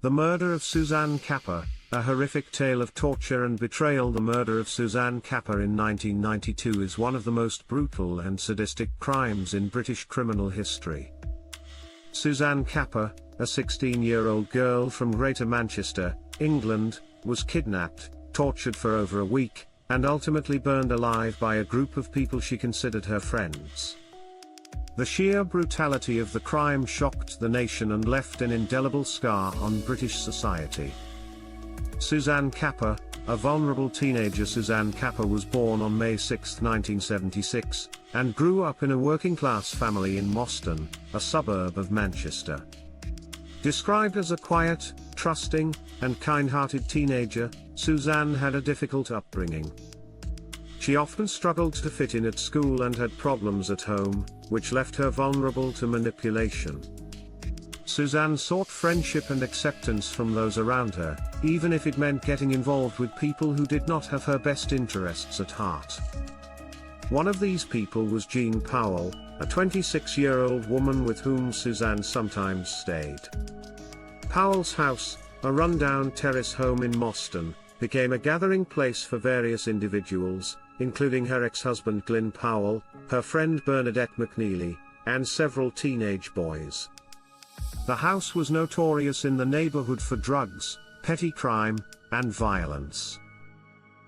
The Murder of Suzanne Capper, a horrific tale of torture and betrayal. The murder of Suzanne Capper in 1992 is one of the most brutal and sadistic crimes in British criminal history. Suzanne Capper, a 16-year-old girl from Greater Manchester, England, was kidnapped, tortured for over a week, and ultimately burned alive by a group of people she considered her friends. The sheer brutality of the crime shocked the nation and left an indelible scar on British society. Suzanne Capper, a vulnerable teenager. Suzanne Capper was born on May 6, 1976, and grew up in a working-class family in Moston, a suburb of Manchester. Described as a quiet, trusting, and kind-hearted teenager, Suzanne had a difficult upbringing. She often struggled to fit in at school and had problems at home, which left her vulnerable to manipulation. Suzanne sought friendship and acceptance from those around her, even if it meant getting involved with people who did not have her best interests at heart. One of these people was Jean Powell, a 26-year-old woman with whom Suzanne sometimes stayed. Powell's house, a rundown terrace home in Moston, became a gathering place for various individuals, including her ex-husband Glyn Powell, her friend Bernadette McNeely, and several teenage boys. The house was notorious in the neighborhood for drugs, petty crime, and violence.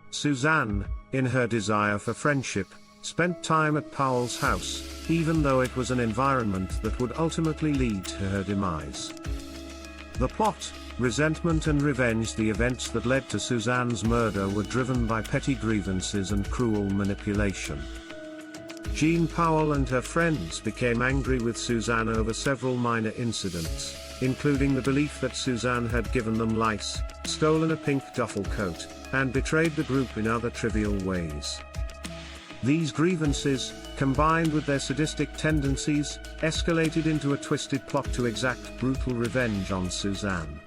Suzanne, in her desire for friendship, spent time at Powell's house, even though it was an environment that would ultimately lead to her demise. The plot, resentment and revenge. The events that led to Suzanne's murder were driven by petty grievances and cruel manipulation. Jean Powell and her friends became angry with Suzanne over several minor incidents, including the belief that Suzanne had given them lice, stolen a pink duffel coat, and betrayed the group in other trivial ways. These grievances, combined with their sadistic tendencies, escalated into a twisted plot to exact brutal revenge on Suzanne.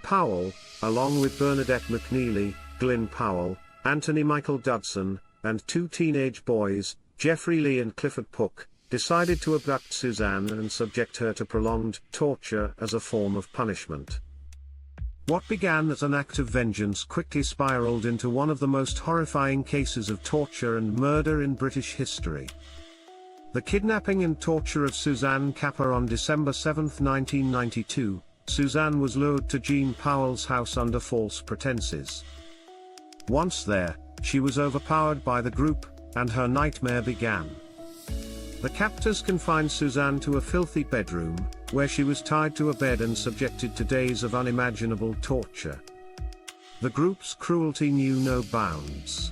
Powell, along with Bernadette McNeely, Glyn Powell, Anthony Michael Dudson, and two teenage boys, Jeffrey Lee and Clifford Pook, decided to abduct Suzanne and subject her to prolonged torture as a form of punishment. What began as an act of vengeance quickly spiraled into one of the most horrifying cases of torture and murder in British history. The kidnapping and torture of Suzanne Capper. On December 7, 1992, Suzanne was lured to Jean Powell's house under false pretenses. Once there, she was overpowered by the group, and her nightmare began. The captors confined Suzanne to a filthy bedroom, where she was tied to a bed and subjected to days of unimaginable torture. The group's cruelty knew no bounds.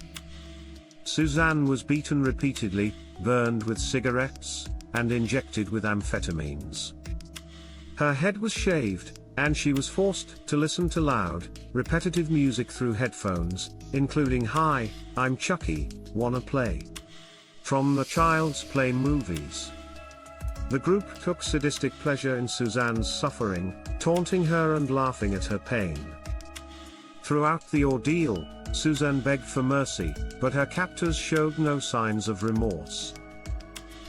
Suzanne was beaten repeatedly, burned with cigarettes, and injected with amphetamines. Her head was shaved, and she was forced to listen to loud, repetitive music through headphones, including "Hi, I'm Chucky, Wanna Play?" from the Child's Play movies. The group took sadistic pleasure in Suzanne's suffering, taunting her and laughing at her pain. Throughout the ordeal, Suzanne begged for mercy, but her captors showed no signs of remorse.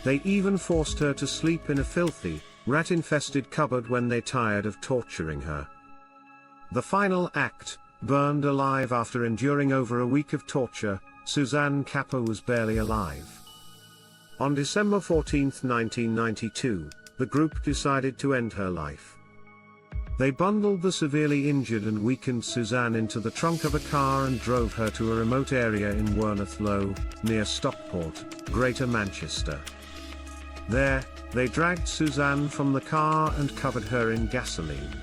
They even forced her to sleep in a filthy, rat-infested cupboard when they tired of torturing her. The final act, burned alive after enduring over a week of torture, Suzanne Capper was barely alive. On December 14, 1992, the group decided to end her life. They bundled the severely injured and weakened Suzanne into the trunk of a car and drove her to a remote area in Werneth Low, near Stockport, Greater Manchester. There, they dragged Suzanne from the car and covered her in gasoline.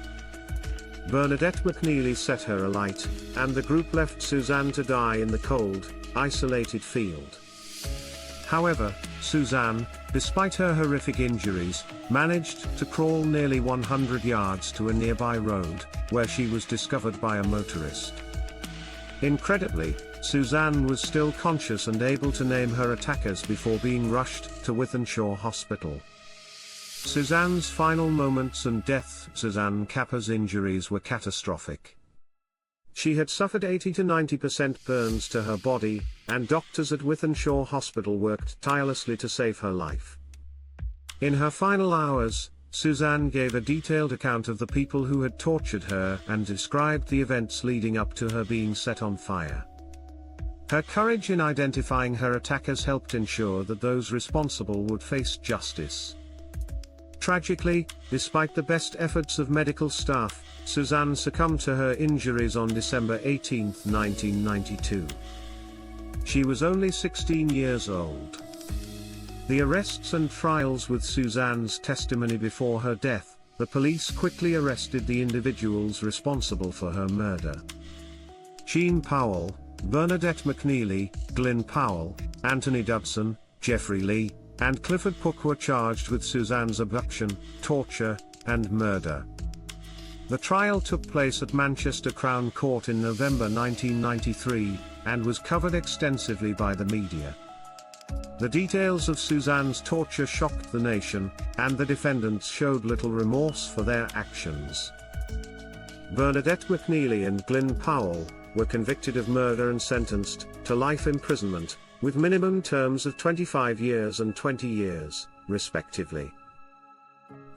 Bernadette McNeely set her alight, and the group left Suzanne to die in the cold, isolated field. However, Suzanne, despite her horrific injuries, managed to crawl nearly 100 yards to a nearby road, where she was discovered by a motorist. Incredibly, Suzanne was still conscious and able to name her attackers before being rushed to Wythenshawe Hospital. Suzanne's final moments and death. Suzanne Capper's injuries were catastrophic. She had suffered 80 to 90% burns to her body, and doctors at Wythenshawe Hospital worked tirelessly to save her life. In her final hours, Suzanne gave a detailed account of the people who had tortured her and described the events leading up to her being set on fire. Her courage in identifying her attackers helped ensure that those responsible would face justice. Tragically, despite the best efforts of medical staff, Suzanne succumbed to her injuries on December 18, 1992. She was only 16 years old. The arrests and trials with Suzanne's testimony before her death, the police quickly arrested the individuals responsible for her murder. Jean Powell, Bernadette McNeely, Glyn Powell, Anthony Dodson, Jeffrey Lee, and Clifford Pook were charged with Suzanne's abduction, torture, and murder. The trial took place at Manchester Crown Court in November 1993, and was covered extensively by the media. The details of Suzanne's torture shocked the nation, and the defendants showed little remorse for their actions. Bernadette McNeely and Glyn Powell were convicted of murder and sentenced to life imprisonment, with minimum terms of 25 years and 20 years, respectively.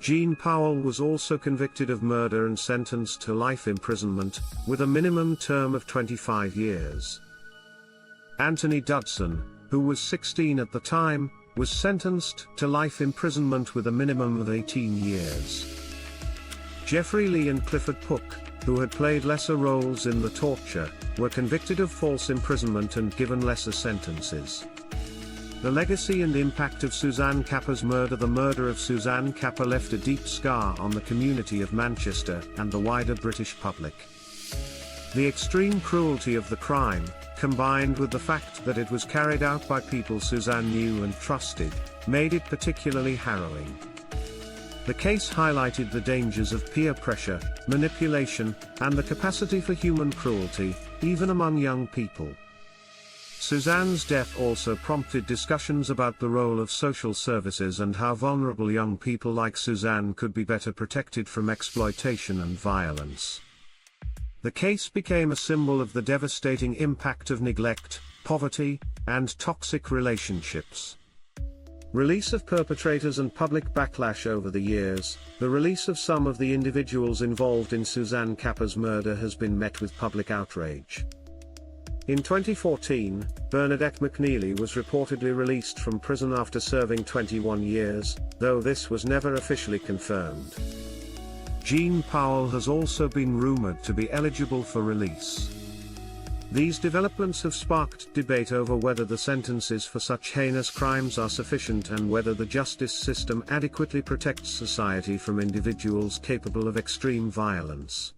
Jean Powell was also convicted of murder and sentenced to life imprisonment, with a minimum term of 25 years. Anthony Dodson, who was 16 at the time, was sentenced to life imprisonment with a minimum of 18 years. Jeffrey Lee and Clifford Pook, who had played lesser roles in the torture, were convicted of false imprisonment and given lesser sentences. The legacy and impact of Suzanne Capper's murder. The murder of Suzanne Capper left a deep scar on the community of Manchester and the wider British public. The extreme cruelty of the crime, combined with the fact that it was carried out by people Suzanne knew and trusted, made it particularly harrowing. The case highlighted the dangers of peer pressure, manipulation, and the capacity for human cruelty, even among young people. Suzanne's death also prompted discussions about the role of social services and how vulnerable young people like Suzanne could be better protected from exploitation and violence. The case became a symbol of the devastating impact of neglect, poverty, and toxic relationships. Release of perpetrators and public backlash. Over the years, the release of some of the individuals involved in Suzanne Capper's murder has been met with public outrage. In 2014, Bernadette McNeely was reportedly released from prison after serving 21 years, though this was never officially confirmed. Jean Powell has also been rumored to be eligible for release. These developments have sparked debate over whether the sentences for such heinous crimes are sufficient and whether the justice system adequately protects society from individuals capable of extreme violence.